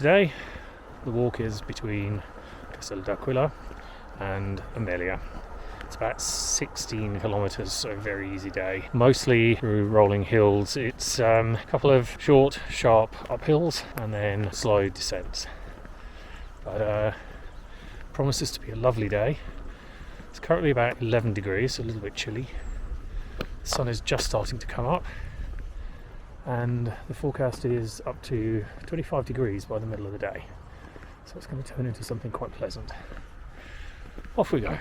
today the walk is between Castel d'Aquila and Amelia. It's about 16 kilometres, so a very easy day. Mostly through rolling hills. It's a couple of short, sharp uphills and then slow descents. But promises to be a lovely day. It's currently about 11 degrees, so a little bit chilly. The sun is just starting to come up, and the forecast is up to 25 degrees by the middle of the day. So it's going to turn into something quite pleasant. Off we go.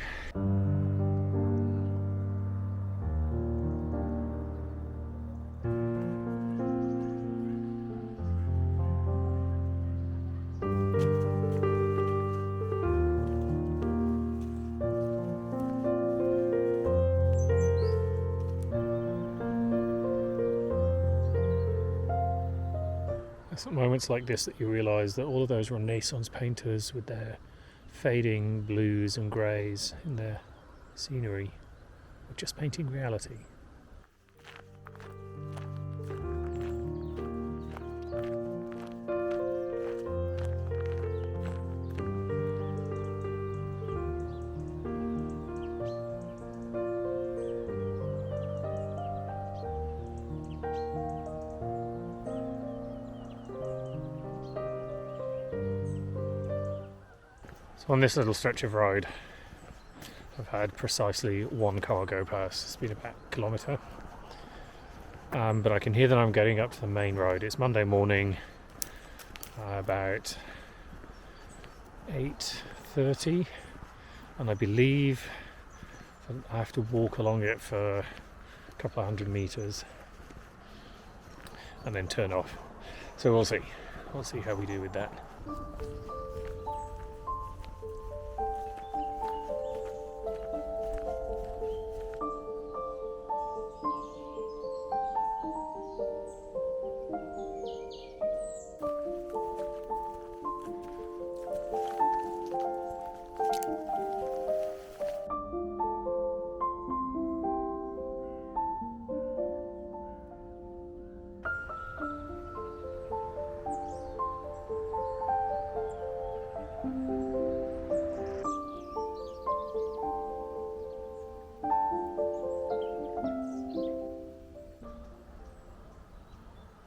It's at moments like this that you realise that all of those Renaissance painters with their fading blues and greys in their scenery were just painting reality. So on this little stretch of road, I've had precisely one car go past. It's been about a kilometre, but I can hear that I'm getting up to the main road. It's Monday morning, about 8:30, and I believe I have to walk along it for a couple of hundred metres and then turn off. So we'll see how we do with that.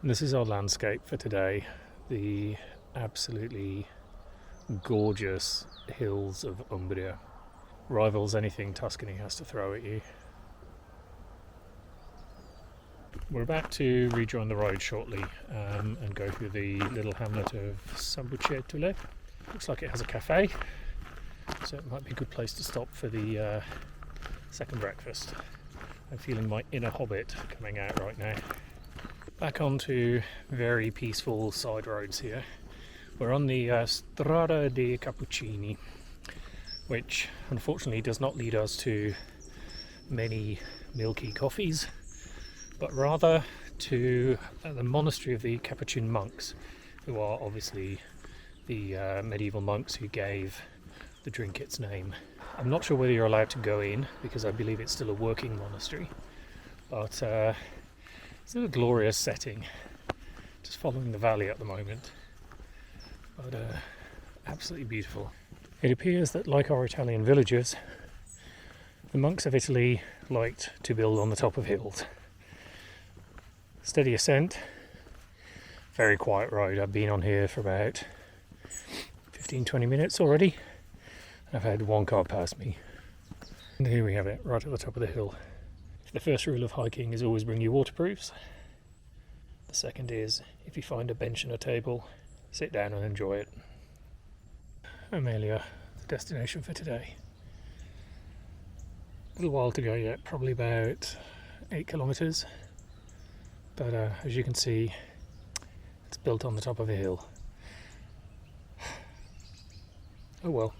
This is our landscape for today, the absolutely gorgeous hills of Umbria. Rivals anything Tuscany has to throw at you. We're about to rejoin the road shortly and go through the little hamlet of Sambucetule. Looks like it has a cafe, so it might be a good place to stop for the second breakfast. I'm feeling my inner hobbit coming out right now. Back onto very peaceful side roads here. We're on the Strada dei Cappuccini, which unfortunately does not lead us to many milky coffees, but rather to the monastery of the Capuchin monks, who are obviously the medieval monks who gave the drink its name. I'm not sure whether you're allowed to go in, because I believe it's still a working monastery, but it's in a glorious setting, just following the valley at the moment, but absolutely beautiful. It appears that, like our Italian villages, the monks of Italy liked to build on the top of hills. Steady ascent, very quiet road. I've been on here for about 15-20 minutes already, and I've had one car pass me. And here we have it, right at the top of the hill. The first rule of hiking is always bring your waterproofs. The second is, if you find a bench and a table, sit down and enjoy it. Amelia, the destination for today. A little while to go yet, probably about 8 kilometres. But as you can see, it's built on the top of a hill. Oh well.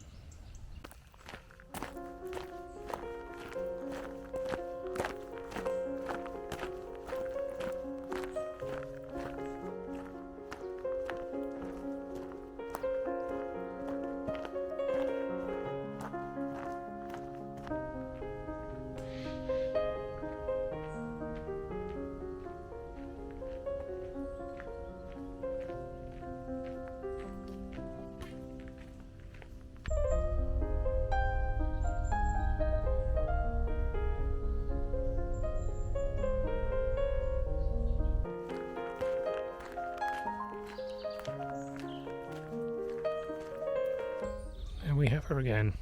we have her again,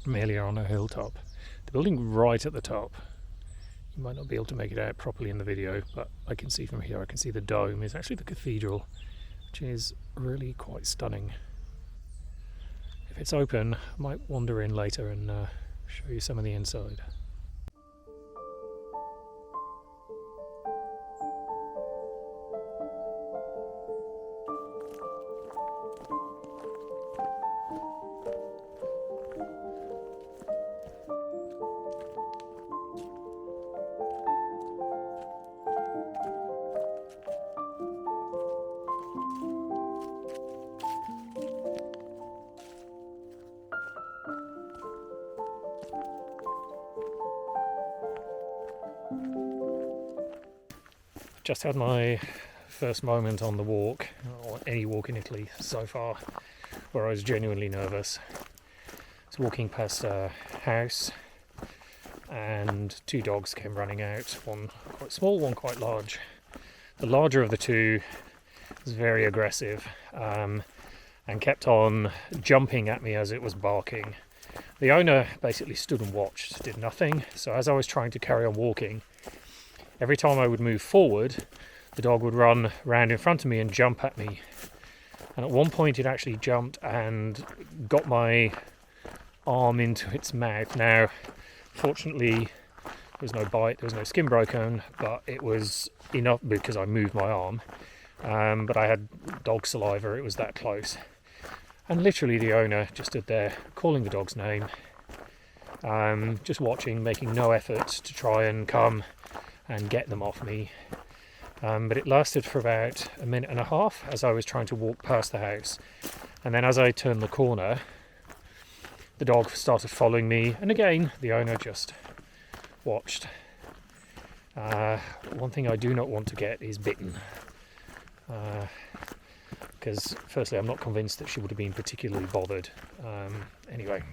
Amelia on a hilltop. The building right at the top, you might not be able to make it out properly in the video, but I can see from here, I can see the dome is actually the cathedral, which is really quite stunning. If it's open, I might wander in later and show you some of the inside. Just had my first moment on the walk, or any walk in Italy so far, where I was genuinely nervous. I was walking past a house and two dogs came running out, one quite small, one quite large. The larger of the two was very aggressive and kept on jumping at me as it was barking. The owner basically stood and watched, did nothing, so as I was trying to carry on walking, every time I would move forward, the dog would run round in front of me and jump at me. And at one point it actually jumped and got my arm into its mouth. Now, fortunately, there was no bite, there was no skin broken, but it was enough because I moved my arm. But I had dog saliva, it was that close. And literally the owner just stood there calling the dog's name, just watching, making no effort to try and come and get them off me. But it lasted for about a minute and a half as I was trying to walk past the house. And then as I turned the corner, the dog started following me, and again the owner just watched. One thing I do not want to get is bitten, because firstly I'm not convinced that she would have been particularly bothered. Anyway.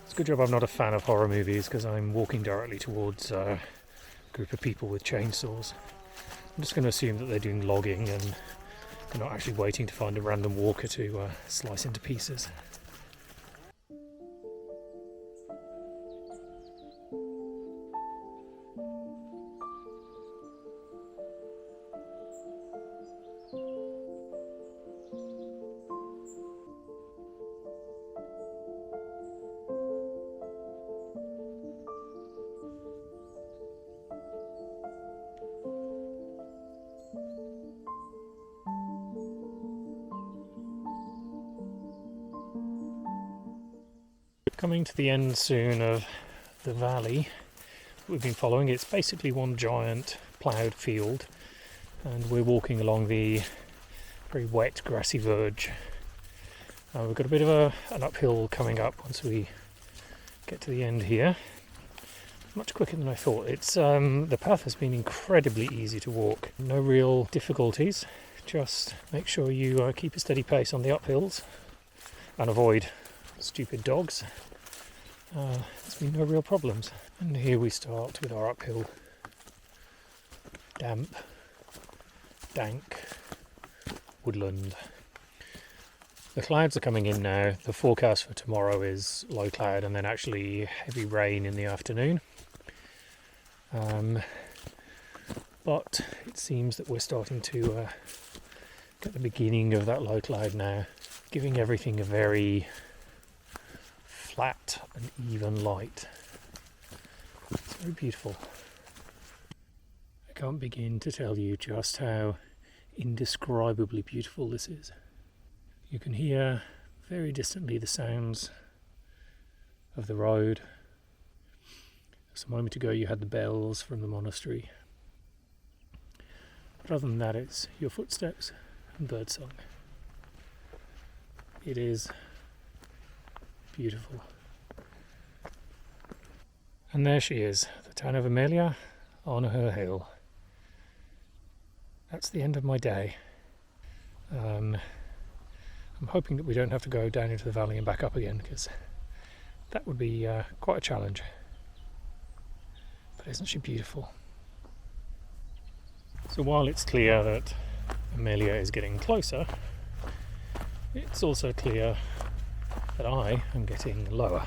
It's a good job I'm not a fan of horror movies, because I'm walking directly towards a group of people with chainsaws. I'm just going to assume that they're doing logging and they're not actually waiting to find a random walker to slice into pieces. Coming to the end soon of the valley we've been following. It's basically one giant ploughed field, and we're walking along the very wet grassy verge. We've got a bit of an uphill coming up once we get to the end here. Much quicker than I thought. It's the path has been incredibly easy to walk. No real difficulties. Just make sure you keep a steady pace on the uphills and avoid stupid dogs. There's been no real problems. And here we start with our uphill. Damp, dank, woodland. The clouds are coming in now. The forecast for tomorrow is low cloud and then actually heavy rain in the afternoon. But it seems that we're starting to get the beginning of that low cloud now, giving everything a very flat and even light. It's very beautiful. I can't begin to tell you just how indescribably beautiful this is. You can hear very distantly the sounds of the road. Just a moment ago you had the bells from the monastery. But But other than that, it's your footsteps and birdsong. It is beautiful. And there she is, the town of Amelia on her hill. That's the end of my day. I'm hoping that we don't have to go down into the valley and back up again, because that would be quite a challenge. But isn't she beautiful? So while it's clear that Amelia is getting closer, it's also clear that I am getting lower.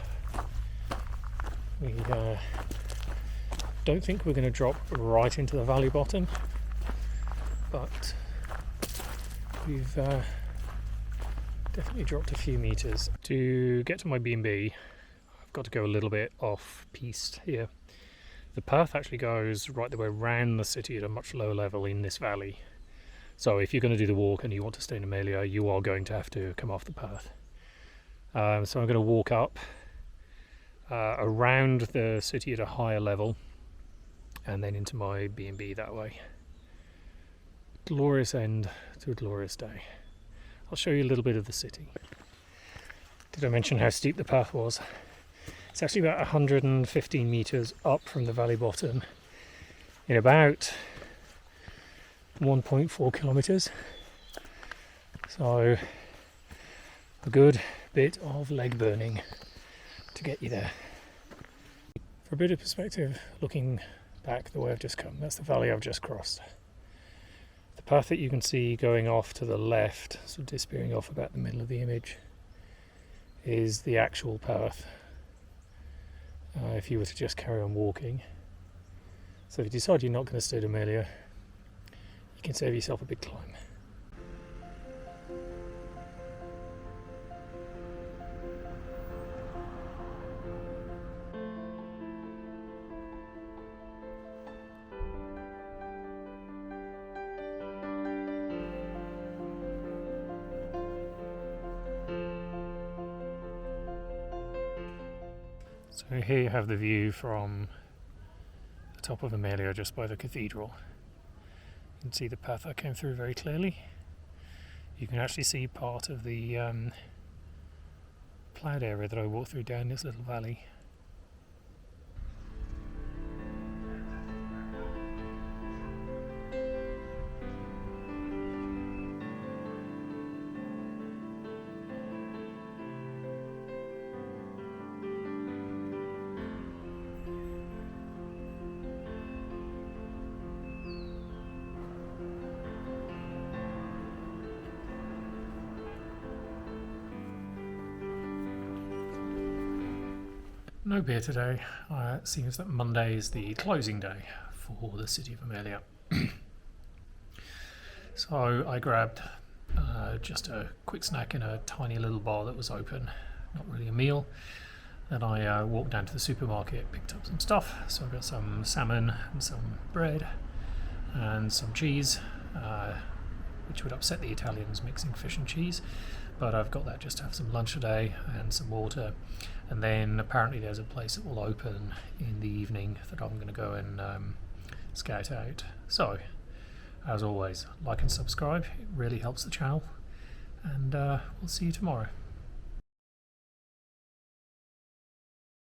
We don't think we're going to drop right into the valley bottom, but we've definitely dropped a few meters. To get to my B&B, I've got to go a little bit off-piste here. The path actually goes right the way around the city at a much lower level in this valley. So if you're going to do the walk and you want to stay in Amelia, you are going to have to come off the path. So I'm going to walk up around the city at a higher level and then into my B&B that way. Glorious end to a glorious day. I'll show you a little bit of the city. Did I mention how steep the path was? It's actually about 115 metres up from the valley bottom in about 1.4 kilometres. So a good bit of leg burning to get you there. For a bit of perspective, looking back the way I've just come, that's the valley I've just crossed. The path that you can see going off to the left, sort of disappearing off about the middle of the image, is the actual path if you were to just carry on walking. So if you decide you're not going to stay at Amelia, you can save yourself a big climb. So here you have the view from the top of Amelia just by the cathedral. You can see the path I came through very clearly. You can actually see part of the ploughed area that I walked through down this little valley. No beer today. It seems that Monday is the closing day for the city of Amelia. So I grabbed just a quick snack in a tiny little bar that was open, not really a meal. Then I walked down to the supermarket, picked up some stuff. So I got some salmon and some bread and some cheese, which would upset the Italians mixing fish and cheese. But I've got that just to have some lunch today and some water. And then apparently there's a place that will open in the evening that I'm going to go and scout out. So, as always, like and subscribe. It really helps the channel. And we'll see you tomorrow.